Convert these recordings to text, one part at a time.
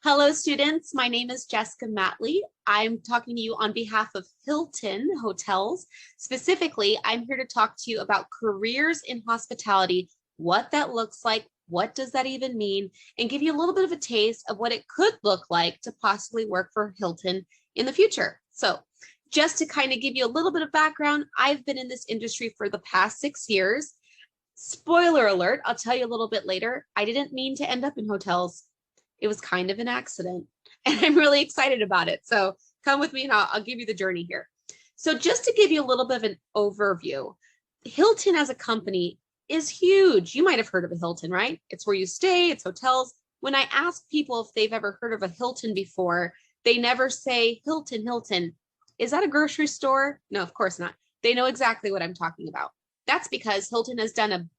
Hello, students. My name is Jessica Matley. I'm talking to you on behalf of Hilton Hotels. Specifically, I'm here to talk to you about careers in hospitality, what that looks like, what does that even mean, and give you a little bit of a taste of what it could look like to possibly work for Hilton in the future. So just to kind of give you a little bit of background, I've been in this industry for the past 6 years. Spoiler alert, I'll tell you a little bit later, I didn't mean to end up in hotels. It was kind of an accident, and I'm really excited about it. So come with me and I'll give you the journey here. So just to give you a little bit of an overview, Hilton as a company is huge. You might have heard of a Hilton, right? It's where you stay, it's hotels. When I ask people if they've ever heard of a Hilton before, they never say Hilton, Hilton. Is that a grocery store? No, of course not. They know exactly what I'm talking about. That's because Hilton has done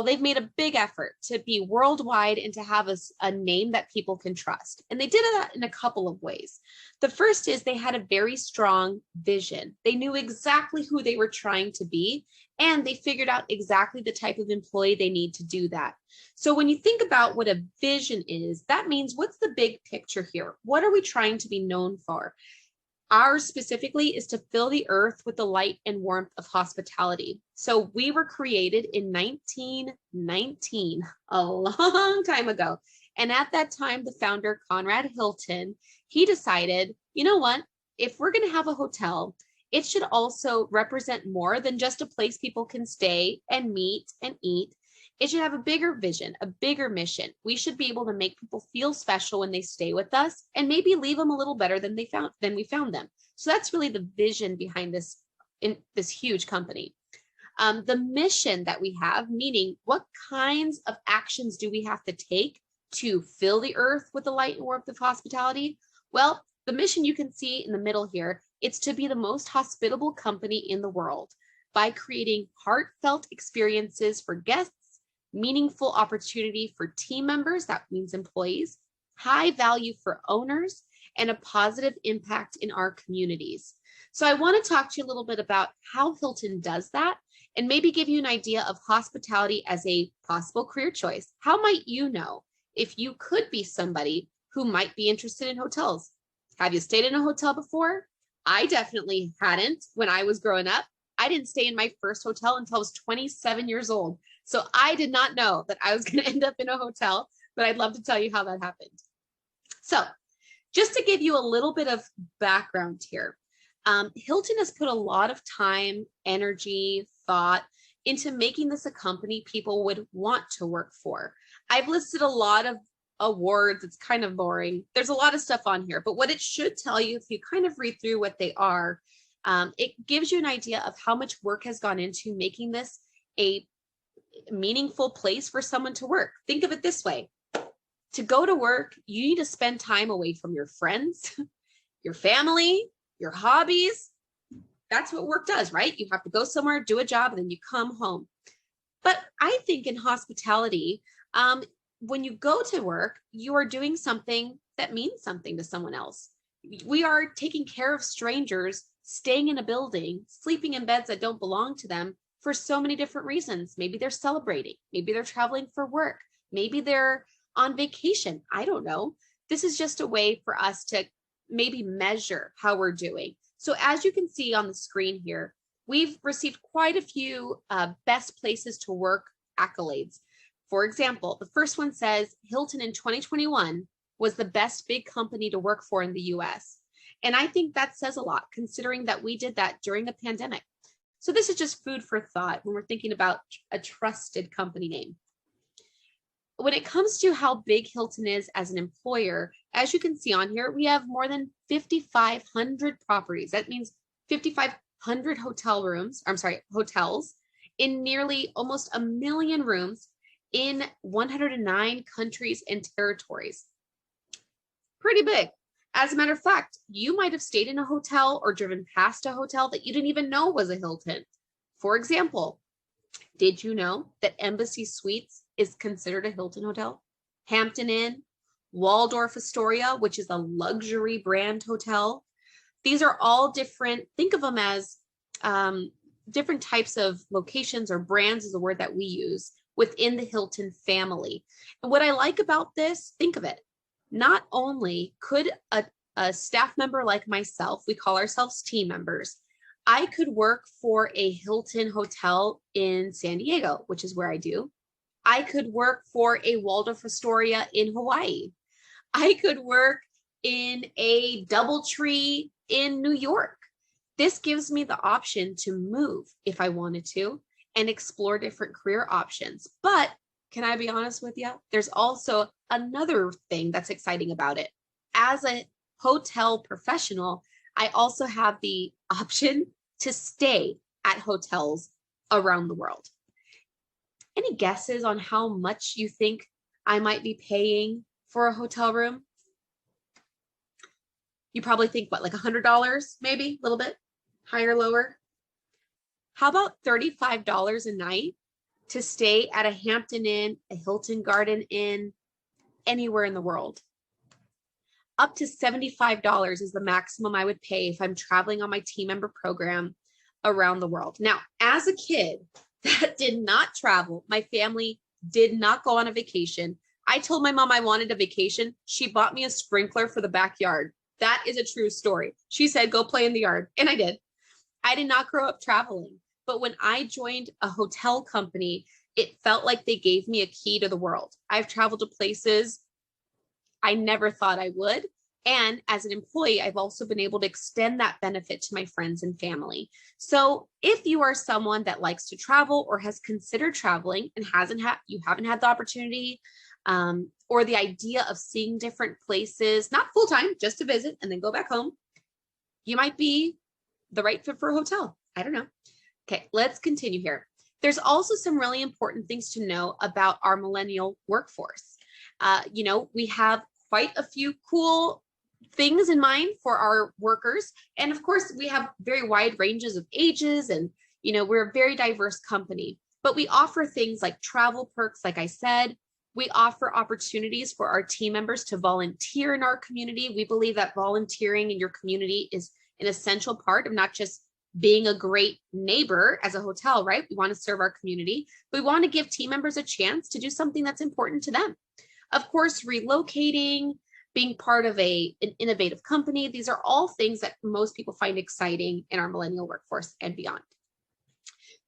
they've made a big effort to be worldwide and to have a name that people can trust. And they did that in a couple of ways. The first is they had a very strong vision. They knew exactly who they were trying to be, and they figured out exactly the type of employee they need to do that. So when you think about what a vision is, that means what's the big picture here? What are we trying to be known for? Ours specifically is to fill the earth with the light and warmth of hospitality. So we were created in 1919, a long time ago. And at that time, the founder, Conrad Hilton, he decided, you know what? If we're going to have a hotel, it should also represent more than just a place people can stay and meet and eat. It should have a bigger vision, a bigger mission. We should be able to make people feel special when they stay with us and maybe leave them a little better than we found them. So that's really the vision behind this huge company. The mission that we have, meaning what kinds of actions do we have to take to fill the earth with the light and warmth of hospitality? Well, the mission you can see in the middle here, it's to be the most hospitable company in the world by creating heartfelt experiences for guests, meaningful opportunity for team members, that means employees, high value for owners, and a positive impact in our communities. So I want to talk to you a little bit about how Hilton does that and maybe give you an idea of hospitality as a possible career choice. How might you know if you could be somebody who might be interested in hotels? Have you stayed in a hotel before? I definitely hadn't when I was growing up. I didn't stay in my first hotel until I was 27 years old. So I did not know that I was going to end up in a hotel, but I'd love to tell you how that happened. So just to give you a little bit of background here, Hilton has put a lot of time, energy, thought into making this a company people would want to work for. I've listed a lot of awards. It's kind of boring. There's a lot of stuff on here, but what it should tell you, if you kind of read through what they are, it gives you an idea of how much work has gone into making this a meaningful place for someone to work. Think of it this way. To go to work, you need to spend time away from your friends, your family, your hobbies. That's what work does, right? You have to go somewhere, do a job, and then you come home. But I think in hospitality, when you go to work, you are doing something that means something to someone else. We are taking care of strangers, staying in a building, sleeping in beds that don't belong to them for so many different reasons. Maybe they're celebrating. Maybe they're traveling for work. Maybe they're on vacation. I don't know. This is just a way for us to maybe measure how we're doing. So as you can see on the screen here, we've received quite a few best places to work accolades. For example, the first one says Hilton in 2021 was the best big company to work for in the US. And I think that says a lot, considering that we did that during the pandemic. So this is just food for thought when we're thinking about a trusted company name. When it comes to how big Hilton is as an employer, as you can see on here, we have more than 5,500 properties. That means 5,500 hotels in nearly almost 1 million rooms in 109 countries and territories. Pretty big. As a matter of fact, you might have stayed in a hotel or driven past a hotel that you didn't even know was a Hilton. For example, did you know that Embassy Suites is considered a Hilton hotel? Hampton Inn, Waldorf Astoria, which is a luxury brand hotel. These are all different, think of them as different types of locations, or brands is a word that we use within the Hilton family. And what I like about this, think of it. Not only could a staff member like myself, we call ourselves team members, I could work for a Hilton hotel in San Diego, which is where I do. I could work for a Waldorf Astoria in Hawaii. I could work in a DoubleTree in New York. This gives me the option to move if I wanted to and explore different career options. But can I be honest with you? There's also another thing that's exciting about it. As a hotel professional, I also have the option to stay at hotels around the world. Any guesses on how much you think I might be paying for a hotel room? You probably think, what, like $100, maybe a little bit higher, lower? How about $35 a night to stay at a Hampton Inn, a Hilton Garden Inn, anywhere in the world? Up to $75 is the maximum I would pay if I'm traveling on my team member program around the world. Now, as a kid that did not travel, my family did not go on a vacation. I told my mom I wanted a vacation. She bought me a sprinkler for the backyard. That is a true story. She said, go play in the yard. And I did. I did not grow up traveling. But when I joined a hotel company, it felt like they gave me a key to the world. I've traveled to places I never thought I would. And as an employee, I've also been able to extend that benefit to my friends and family. So if you are someone that likes to travel or has considered traveling and you haven't had the opportunity, or the idea of seeing different places, not full time, just to visit and then go back home, you might be the right fit for a hotel. I don't know. Okay, let's continue here. There's also some really important things to know about our millennial workforce. We have quite a few cool things in mind for our workers. And of course, we have very wide ranges of ages and, we're a very diverse company, but we offer things like travel perks. Like I said, we offer opportunities for our team members to volunteer in our community. We believe that volunteering in your community is an essential part of not just being a great neighbor as a hotel, right? We want to serve our community. We want to give team members a chance to do something that's important to them. Of course, relocating, being part of an innovative company. These are all things that most people find exciting in our millennial workforce and beyond.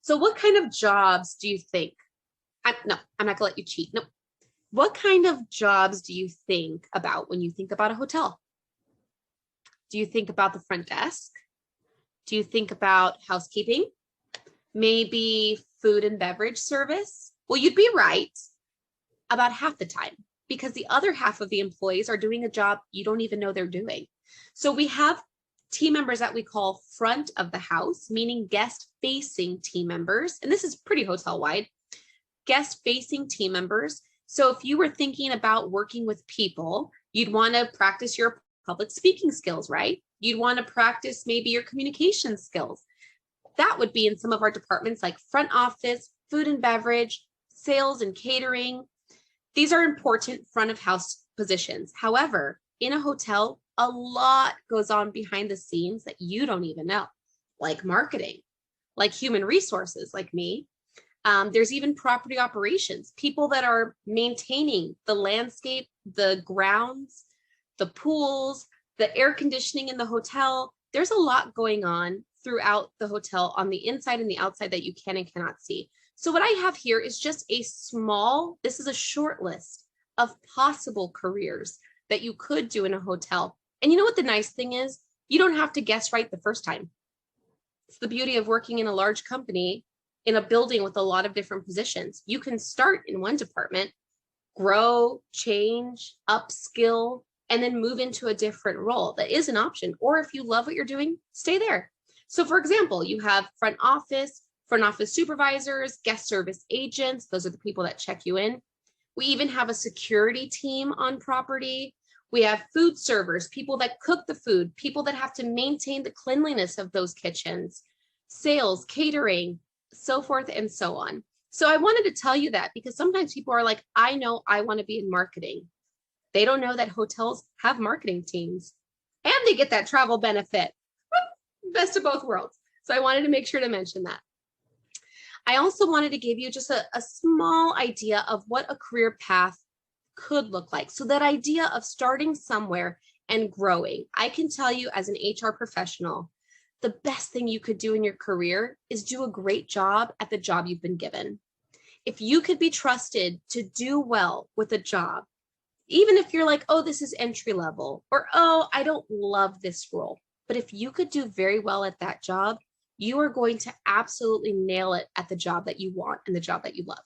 So what kind of jobs do you think? I'm not gonna let you cheat. No. What kind of jobs do you think about when you think about a hotel? Do you think about the front desk? Do you think about housekeeping? Maybe food and beverage service? Well, you'd be right about half the time, because the other half of the employees are doing a job you don't even know they're doing. So we have team members that we call front of the house, meaning guest-facing team members. And this is pretty hotel-wide. Guest-facing team members. So if you were thinking about working with people, you'd want to practice your public speaking skills, right? You'd want to practice maybe your communication skills. That would be in some of our departments like front office, food and beverage, sales and catering. These are important front of house positions. However, in a hotel, a lot goes on behind the scenes that you don't even know, like marketing, like human resources, like me. There's even property operations, people that are maintaining the landscape, the grounds, the pools, the air conditioning in the hotel. There's a lot going on throughout the hotel on the inside and the outside that you can and cannot see. So what I have here is just this is a short list of possible careers that you could do in a hotel. And you know what the nice thing is? You don't have to guess right the first time. It's the beauty of working in a large company in a building with a lot of different positions. You can start in one department, grow, change, upskill, and then move into a different role. That is an option. Or if you love what you're doing, stay there. So for example, you have front office supervisors, guest service agents. Those are the people that check you in. We even have a security team on property. We have food servers, people that cook the food, people that have to maintain the cleanliness of those kitchens, sales, catering, so forth and so on. So I wanted to tell you that because sometimes people are like, I know I want to be in marketing. They don't know that hotels have marketing teams and they get that travel benefit. Best of both worlds. So I wanted to make sure to mention that. I also wanted to give you just a small idea of what a career path could look like. So that idea of starting somewhere and growing. I can tell you as an HR professional, the best thing you could do in your career is do a great job at the job you've been given. If you could be trusted to do well with a job, even if you're like, oh, this is entry level, or oh, I don't love this role. But if you could do very well at that job, you are going to absolutely nail it at the job that you want and the job that you love.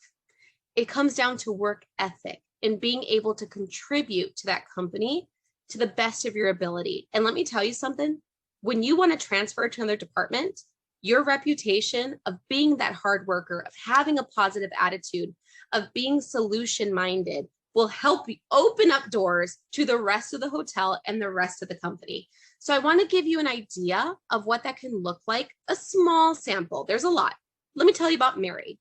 It comes down to work ethic and being able to contribute to that company to the best of your ability. And let me tell you something, when you want to transfer to another department, your reputation of being that hard worker, of having a positive attitude, of being solution minded will help you open up doors to the rest of the hotel and the rest of the company. So I want to give you an idea of what that can look like, a small sample. There's a lot. Let me tell you about Mary.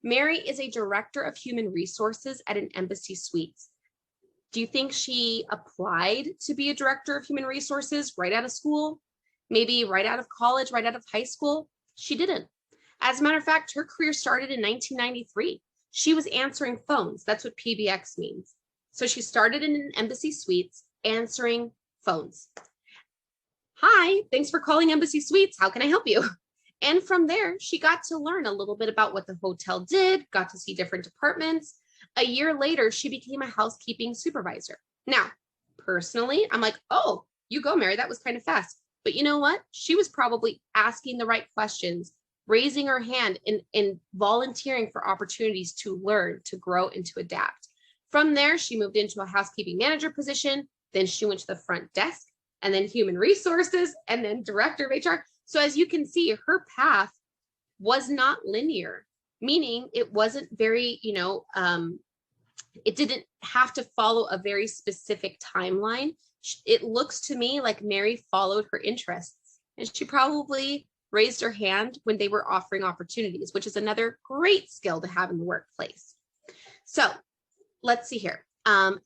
Mary is a director of human resources at an Embassy Suites. Do you think she applied to be a director of human resources right out of school? Maybe right out of college, right out of high school? She didn't. As a matter of fact, her career started in 1993. She was answering phones. That's what PBX means. So she started in an Embassy Suites answering phones. Hi, thanks for calling Embassy Suites. How can I help you? And from there, she got to learn a little bit about what the hotel did, got to see different departments. A year later, she became a housekeeping supervisor. Now, personally, I'm like, oh, you go, Mary. That was kind of fast. But you know what? She was probably asking the right questions, raising her hand and volunteering for opportunities to learn, to grow, and to adapt. From there, she moved into a housekeeping manager position. Then she went to the front desk and then human resources and then director of HR. So as you can see, her path was not linear, meaning it wasn't very, it didn't have to follow a very specific timeline. It looks to me like Mary followed her interests, and she probably raised her hand when they were offering opportunities, which is another great skill to have in the workplace. So let's see here.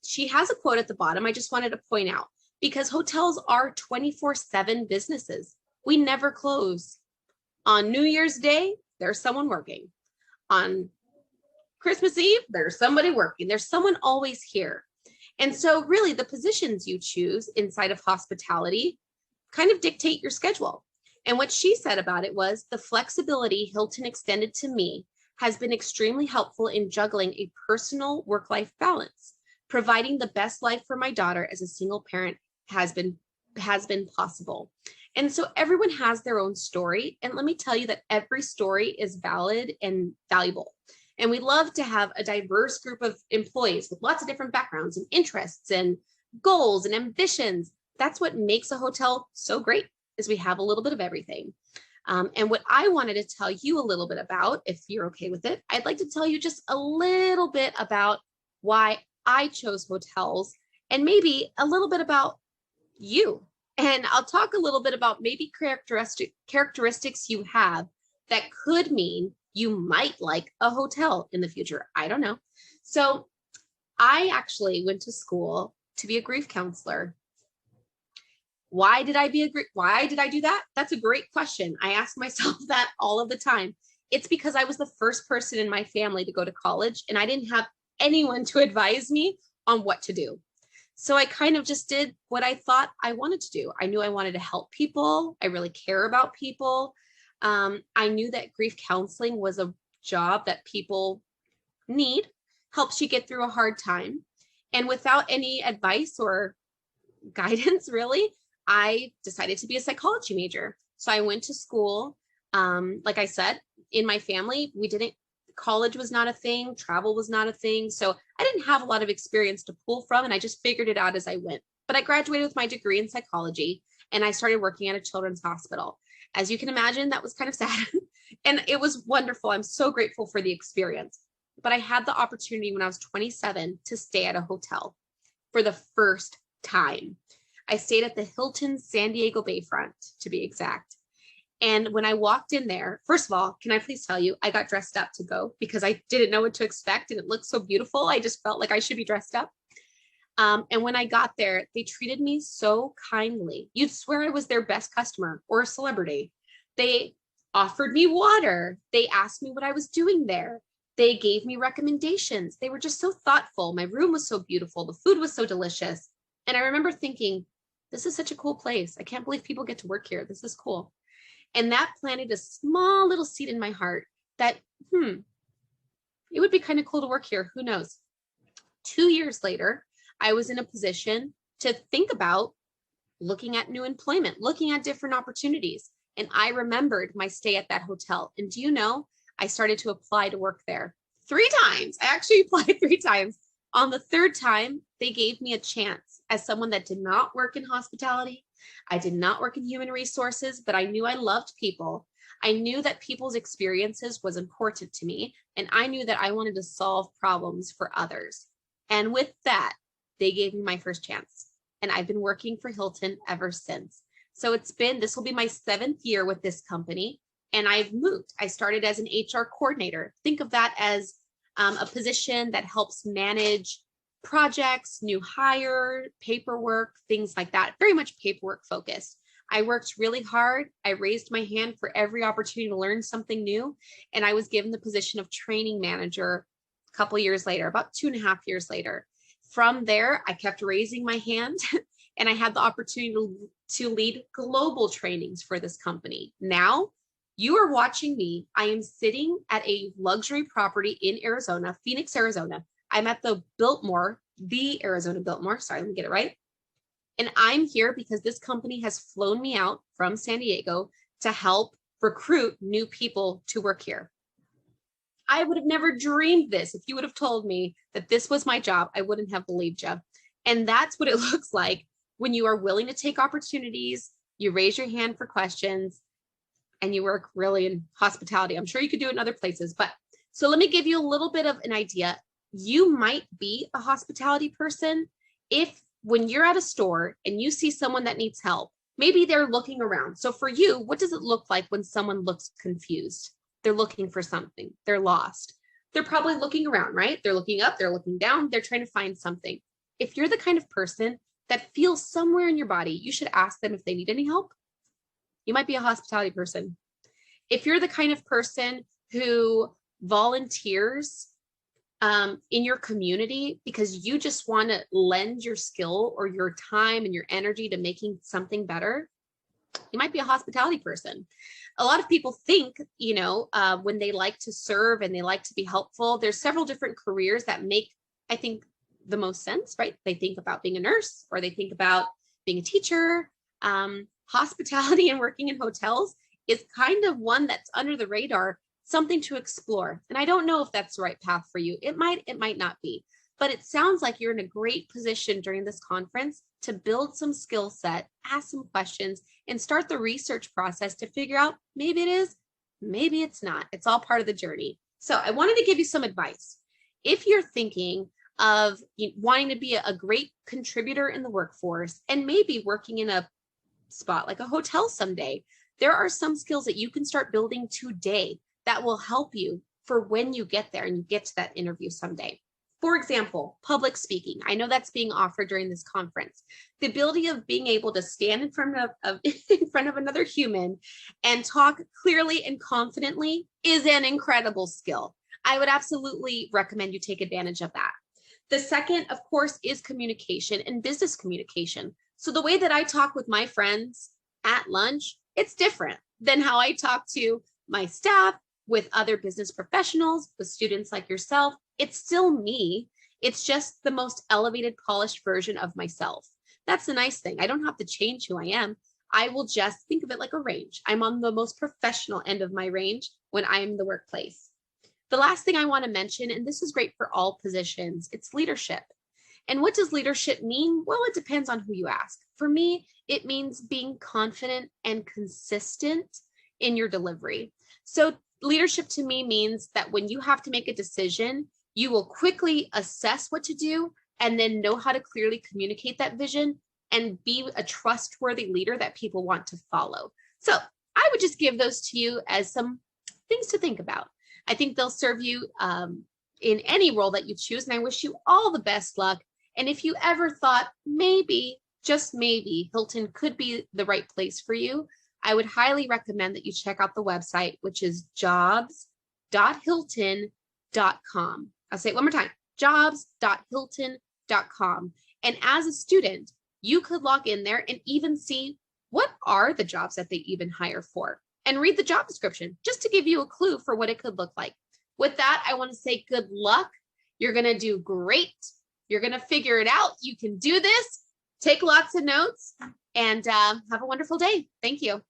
She has a quote at the bottom I just wanted to point out, because hotels are 24/7 businesses. We never close. On New Year's Day, there's someone working. On Christmas Eve, there's somebody working. There's someone always here. And so really the positions you choose inside of hospitality kind of dictate your schedule. And what she said about it was, the flexibility Hilton extended to me has been extremely helpful in juggling a personal work-life balance. Providing the best life for my daughter as a single parent has been possible. And so everyone has their own story. And let me tell you that every story is valid and valuable. And we love to have a diverse group of employees with lots of different backgrounds and interests and goals and ambitions. That's what makes a hotel so great, is we have a little bit of everything. And what I wanted to tell you a little bit about, if you're okay with it, I'd like to tell you just a little bit about why I chose hotels and maybe a little bit about you. And I'll talk a little bit about maybe characteristics you have that could mean you might like a hotel in the future. I don't know. So I actually went to school to be a grief counselor. Why did I do that? That's a great question. I ask myself that all of the time. It's because I was the first person in my family to go to college, and I didn't have anyone to advise me on what to do. So I kind of just did what I thought I wanted to do. I knew I wanted to help people. I really care about people. I knew that grief counseling was a job that people need, helps you get through a hard time. And without any advice or guidance, really, I decided to be a psychology major. So I went to school. Like I said, in my family, college was not a thing, travel was not a thing. So I didn't have a lot of experience to pull from, and I just figured it out as I went. But I graduated with my degree in psychology, and I started working at a children's hospital. As you can imagine, that was kind of sad. And it was wonderful. I'm so grateful for the experience. But I had the opportunity when I was 27 to stay at a hotel for the first time. I stayed at the Hilton San Diego Bayfront, to be exact. And when I walked in there, first of all, can I please tell you, I got dressed up to go because I didn't know what to expect, and it looked so beautiful. I just felt like I should be dressed up. And when I got there, they treated me so kindly. You'd swear I was their best customer or a celebrity. They offered me water. They asked me what I was doing there. They gave me recommendations. They were just so thoughtful. My room was so beautiful. The food was so delicious. And I remember thinking, this is such a cool place. I can't believe people get to work here. This is cool. And that planted a small little seed in my heart that, it would be kind of cool to work here. Who knows? 2 years later, I was in a position to think about looking at new employment, looking at different opportunities. And I remembered my stay at that hotel. And do you know, I started to apply to work there 3 times. I actually applied 3 times. On the 3rd time, they gave me a chance as someone that did not work in hospitality. I did not work in human resources, but I knew I loved people. I knew that people's experiences was important to me, and I knew that I wanted to solve problems for others. And with that, they gave me my first chance. And I've been working for Hilton ever since. So this will be my 7th year with this company, and I've moved. I started as an HR coordinator. Think of that as a position that helps manage projects, new hire, paperwork, things like that. Very much paperwork focused. I worked really hard. I raised my hand for every opportunity to learn something new. And I was given the position of training manager a couple years later, about 2.5 years later. From there, I kept raising my hand and I had the opportunity to lead global trainings for this company. Now, you are watching me. I am sitting at a luxury property in Arizona, Phoenix, Arizona. I'm at the Biltmore, the Arizona Biltmore. Sorry, let me get it right. And I'm here because this company has flown me out from San Diego to help recruit new people to work here. I would have never dreamed this. If you would have told me that this was my job, I wouldn't have believed you. And that's what it looks like when you are willing to take opportunities, you raise your hand for questions, and you work really in hospitality. I'm sure you could do it in other places, but so let me give you a little bit of an idea. You might be a hospitality person if when you're at a store and you see someone that needs help, maybe they're looking around. So for you, what does it look like when someone looks confused? They're looking for something, they're lost. They're probably looking around, right? They're looking up, they're looking down, they're trying to find something. If you're the kind of person that feels somewhere in your body, you should ask them if they need any help. You might be a hospitality person. If you're the kind of person who volunteers in your community because you just want to lend your skill or your time and your energy to making something better, you might be a hospitality person. A lot of people think, when they like to serve and they like to be helpful, there's several different careers that make, I think, the most sense, right? They think about being a nurse or they think about being a teacher. Hospitality and working in hotels is kind of one that's under the radar, something to explore. And I don't know if that's the right path for you. It might not be, but it sounds like you're in a great position during this conference to build some skill set, ask some questions, and start the research process to figure out maybe it is, maybe it's not. It's all part of the journey. So I wanted to give you some advice. If you're thinking of wanting to be a great contributor in the workforce and maybe working in a spot like a hotel someday, there are some skills that you can start building today that will help you for when you get there and you get to that interview someday. For example, public speaking. I know that's being offered during this conference. The ability of being able to stand in front of in front of another human and talk clearly and confidently is an incredible skill. I would absolutely recommend you take advantage of that. The second, of course, is communication and business communication. So the way that I talk with my friends at lunch, it's different than how I talk to my staff, with other business professionals, with students like yourself. It's still me. It's just the most elevated, polished version of myself. That's the nice thing. I don't have to change who I am. I will just think of it like a range. I'm on the most professional end of my range when I'm in the workplace. The last thing I want to mention, and this is great for all positions, it's leadership. And what does leadership mean? Well, it depends on who you ask. For me, it means being confident and consistent in your delivery. So leadership to me means that when you have to make a decision, you will quickly assess what to do and then know how to clearly communicate that vision and be a trustworthy leader that people want to follow. So I would just give those to you as some things to think about. I think they'll serve you in any role that you choose, and I wish you all the best luck. And if you ever thought maybe, just maybe, Hilton could be the right place for you, I would highly recommend that you check out the website, which is jobs.hilton.edu. jobs.hilton.com. I'll say it one more time, jobs.hilton.com. And as a student, you could log in there and even see what are the jobs that they even hire for and read the job description just to give you a clue for what it could look like. With that, I want to say good luck. You're going to do great. You're going to figure it out. You can do this. Take lots of notes and have a wonderful day. Thank you.